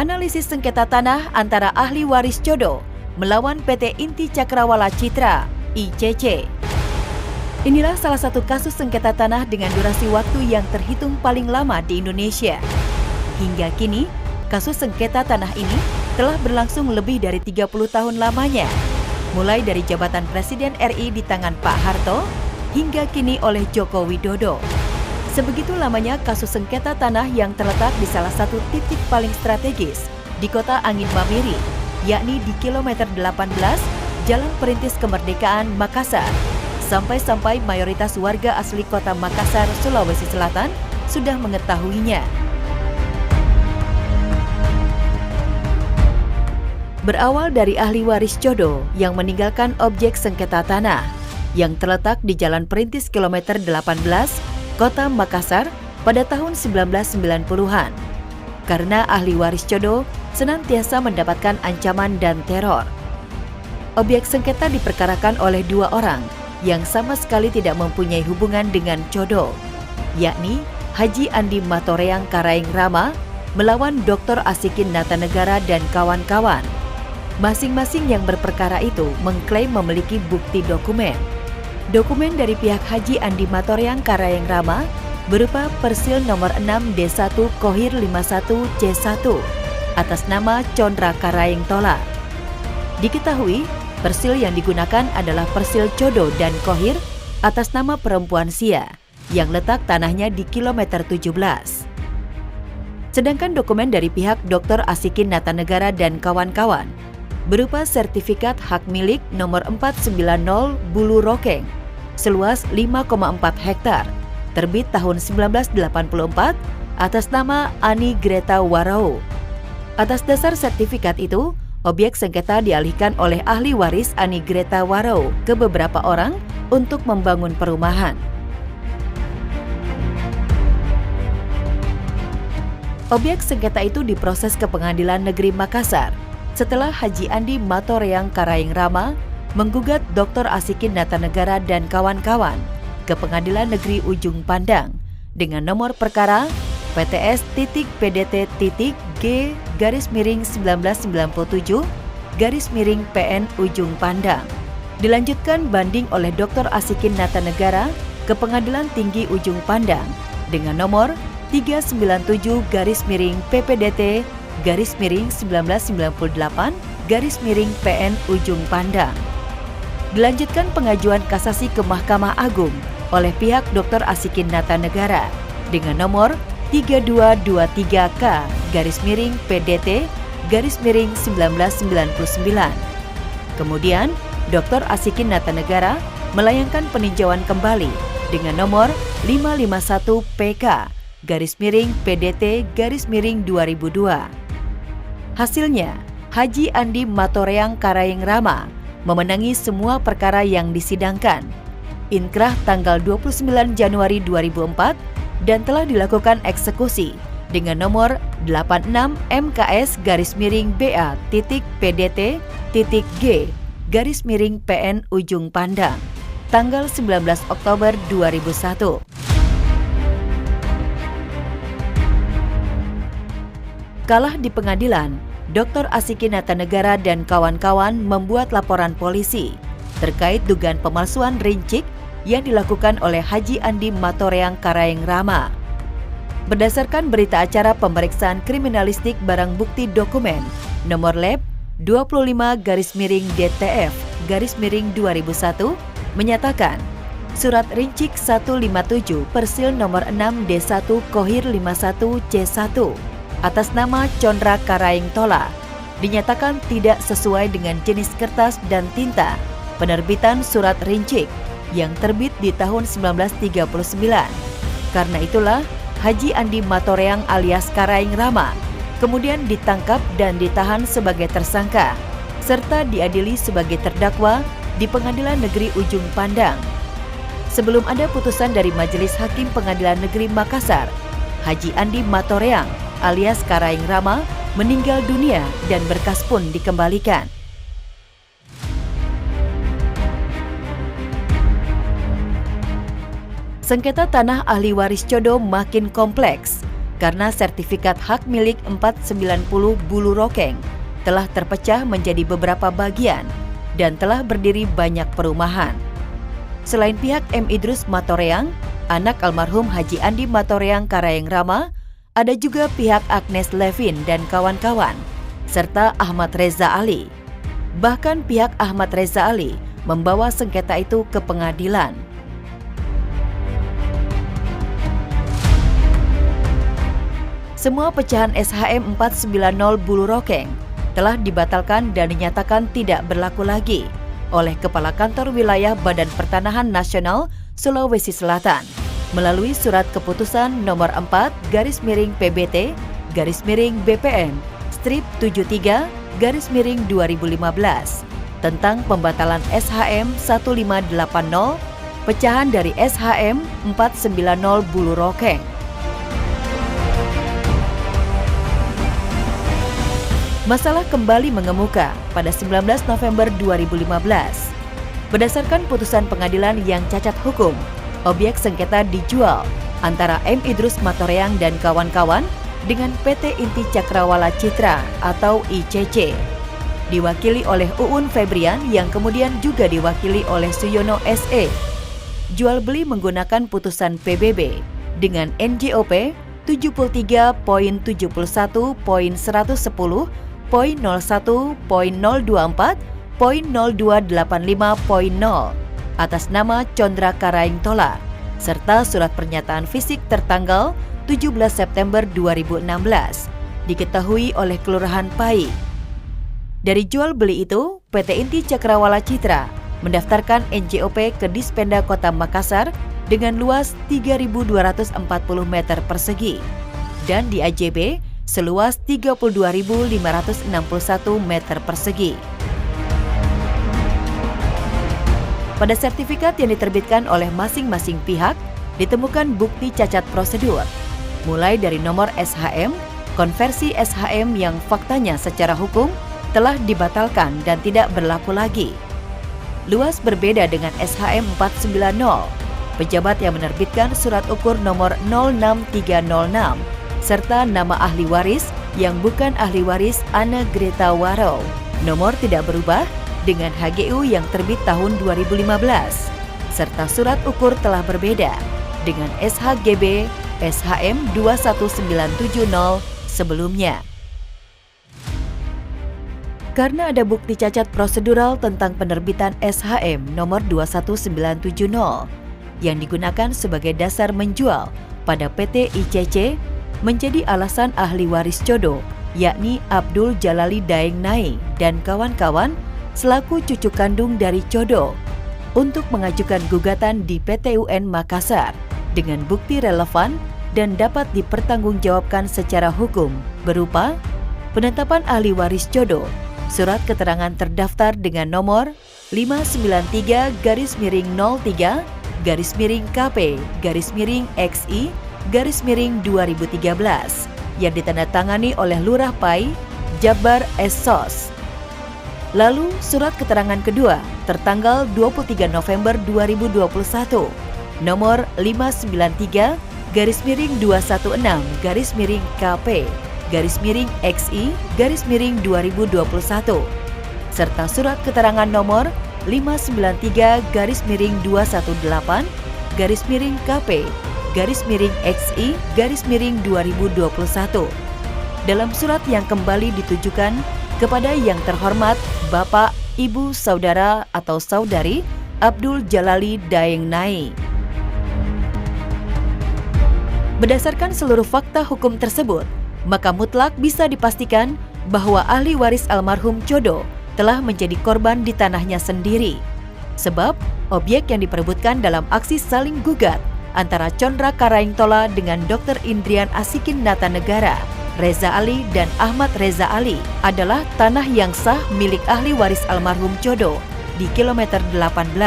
Analisis sengketa tanah antara ahli waris Codo melawan PT Inti Cakrawala Citra (ICC). Inilah salah satu kasus sengketa tanah dengan durasi waktu yang terhitung paling lama di Indonesia. Hingga kini, kasus sengketa tanah ini telah berlangsung lebih dari 30 tahun lamanya, mulai dari jabatan Presiden RI di tangan Pak Harto hingga kini oleh Joko Widodo. Sebegitu lamanya kasus sengketa tanah yang terletak di salah satu titik paling strategis di Kota Angin Mamiri, yakni di kilometer 18 Jalan Perintis Kemerdekaan Makassar. Sampai-sampai mayoritas warga asli Kota Makassar, Sulawesi Selatan sudah mengetahuinya. Berawal dari ahli waris Codo yang meninggalkan objek sengketa tanah yang terletak di Jalan Perintis kilometer 18 Kota Makassar pada tahun 1990-an. Karena ahli waris Codo senantiasa mendapatkan ancaman dan teror. Objek sengketa diperkarakan oleh dua orang yang sama sekali tidak mempunyai hubungan dengan Codo, yakni Haji Andi Matoreang Karaeng Rama melawan Dr. Asikin Natanegara dan kawan-kawan. Masing-masing yang berperkara itu mengklaim memiliki bukti dokumen. Dokumen dari pihak Haji Andi Matoreang Karaeng Rama berupa persil nomor 6 D1 Kohir 51 C1 atas nama Condra Karaeng Tola. Diketahui, persil yang digunakan adalah persil Codo dan Kohir atas nama perempuan Sia yang letak tanahnya di kilometer 17. Sedangkan dokumen dari pihak Dr. Asikin Natanegara dan kawan-kawan berupa sertifikat hak milik nomor 490 Bulu Rokeng seluas 5,4 hektar, terbit tahun 1984 atas nama Ani Greta Warau. Atas dasar sertifikat itu, objek sengketa dialihkan oleh ahli waris Ani Greta Warau ke beberapa orang untuk membangun perumahan. Objek sengketa itu diproses ke Pengadilan Negeri Makassar setelah Haji Andi Matoreang Karaeng Rama menggugat Dr. Asikin Natanegara dan kawan-kawan ke Pengadilan Negeri Ujung Pandang dengan nomor perkara PTS.T.G/1997/PN Ujung Pandang. Dilanjutkan banding oleh Dr. Asikin Natanegara ke Pengadilan Tinggi Ujung Pandang dengan nomor 397/PPDT/1998/PN Ujung Pandang. Dilanjutkan pengajuan kasasi ke Mahkamah Agung oleh pihak Dr. Asikin Natanegara dengan nomor 3223K/PDT/1999. Kemudian, Dr. Asikin Natanegara melayangkan peninjauan kembali dengan nomor 551PK/PDT/2002. Hasilnya, Haji Andi Matoreang Karaeng Rama memenangi semua perkara yang disidangkan. Inkrah tanggal 29 Januari 2004 dan telah dilakukan eksekusi dengan nomor 86 MKS/BA.PDT.G/PN Ujung Pandang tanggal 19 Oktober 2001. Kalah di pengadilan, Dr. Asikin Natanegara dan kawan-kawan membuat laporan polisi terkait dugaan pemalsuan rincik yang dilakukan oleh Haji Andi Matoreang Karaeng Rama. Berdasarkan berita acara pemeriksaan kriminalistik barang bukti dokumen nomor lab 25-DTF-2001 menyatakan surat rincik 157 persil nomor 6 D1 Kohir 51 C1 atas nama Condra Karaeng Tola dinyatakan tidak sesuai dengan jenis kertas dan tinta penerbitan surat rincik yang terbit di tahun 1939. Karena itulah Haji Andi Matoreang alias Karaeng Rama kemudian ditangkap dan ditahan sebagai tersangka serta diadili sebagai terdakwa di Pengadilan Negeri Ujung Pandang. Sebelum ada putusan dari Majelis Hakim Pengadilan Negeri Makassar, Haji Andi Matoreang alias Karaeng Rama meninggal dunia dan berkas pun dikembalikan. Sengketa tanah ahli waris Codo makin kompleks karena sertifikat hak milik 490 Bulu Rokeng telah terpecah menjadi beberapa bagian dan telah berdiri banyak perumahan. Selain pihak M. Idrus Matoreang, anak almarhum Haji Andi Matoreang Karaeng Rama, ada juga pihak Agnes Levin dan kawan-kawan, serta Ahmad Reza Ali. Bahkan pihak Ahmad Reza Ali membawa sengketa itu ke pengadilan. Semua pecahan SHM 490 Bulu Rokeng telah dibatalkan dan dinyatakan tidak berlaku lagi oleh Kepala Kantor Wilayah Badan Pertanahan Nasional Sulawesi Selatan melalui Surat Keputusan Nomor 4/PBT/BPN strip 73/2015 tentang pembatalan SHM 1580 pecahan dari SHM 490 Bulu Rokeng. Masalah kembali mengemuka pada 19 November 2015. Berdasarkan putusan pengadilan yang cacat hukum, objek sengketa dijual antara M. Idrus Matoreang dan kawan-kawan dengan PT Inti Cakrawala Citra atau ICC. Diwakili oleh Uun Febrian yang kemudian juga diwakili oleh Suyono SE. Jual beli menggunakan putusan PBB dengan NJOP 73.171.01.024.0285.0 atas nama Condra Karaeng Tola serta surat pernyataan fisik tertanggal 17 September 2016 diketahui oleh Kelurahan Pai. Dari jual beli itu, PT Inti Cakrawala Citra mendaftarkan NJOP ke Dispenda Kota Makassar dengan luas 3.240 meter persegi dan di AJB seluas 32.561 meter persegi. Pada sertifikat yang diterbitkan oleh masing-masing pihak, ditemukan bukti cacat prosedur, mulai dari nomor SHM, konversi SHM yang faktanya secara hukum telah dibatalkan dan tidak berlaku lagi. Luas berbeda dengan SHM 490, pejabat yang menerbitkan surat ukur nomor 06306, serta nama ahli waris yang bukan ahli waris Anna Greta Waro. Nomor tidak berubah dengan HGU yang terbit tahun 2015, serta surat ukur telah berbeda dengan SHGB SHM 21970 sebelumnya. Karena ada bukti cacat prosedural tentang penerbitan SHM nomor 21970 yang digunakan sebagai dasar menjual pada PT ICC, menjadi alasan ahli waris Codo, yakni Abdul Jalali Daeng Nai dan kawan-kawan selaku cucu kandung dari Codo untuk mengajukan gugatan di PT UN Makassar dengan bukti relevan dan dapat dipertanggungjawabkan secara hukum berupa penetapan ahli waris Codo, surat keterangan terdaftar dengan nomor 593-KP-XI-2013 yang ditandatangani oleh Lurah Pai, Jabbar Essos. Lalu surat keterangan kedua tertanggal 23 November 2021 nomor 593-KP-XI-2021 serta surat keterangan nomor 593-KP-XI-2021 dalam surat yang kembali ditujukan kepada yang terhormat Bapak, Ibu, Saudara atau Saudari Abdul Jalali Daeng Nai. Berdasarkan seluruh fakta hukum tersebut, maka mutlak bisa dipastikan bahwa ahli waris almarhum Codo telah menjadi korban di tanahnya sendiri. Sebab, objek yang diperebutkan dalam aksi saling gugat antara Condra Karaeng Tola dengan Dr. Indrian Asikin Natanegara, Reza Ali dan Ahmad Reza Ali adalah tanah yang sah milik ahli waris almarhum Codo di kilometer 18.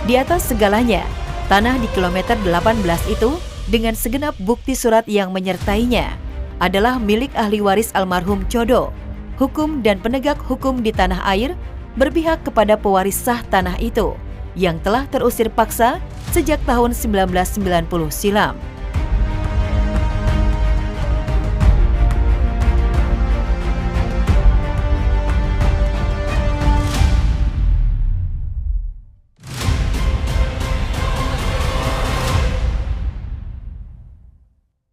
Di atas segalanya, tanah di kilometer 18 itu dengan segenap bukti surat yang menyertainya adalah milik ahli waris almarhum Codo. Hukum dan penegak hukum di tanah air berpihak kepada pewaris sah tanah itu yang telah terusir paksa sejak tahun 1990 silam.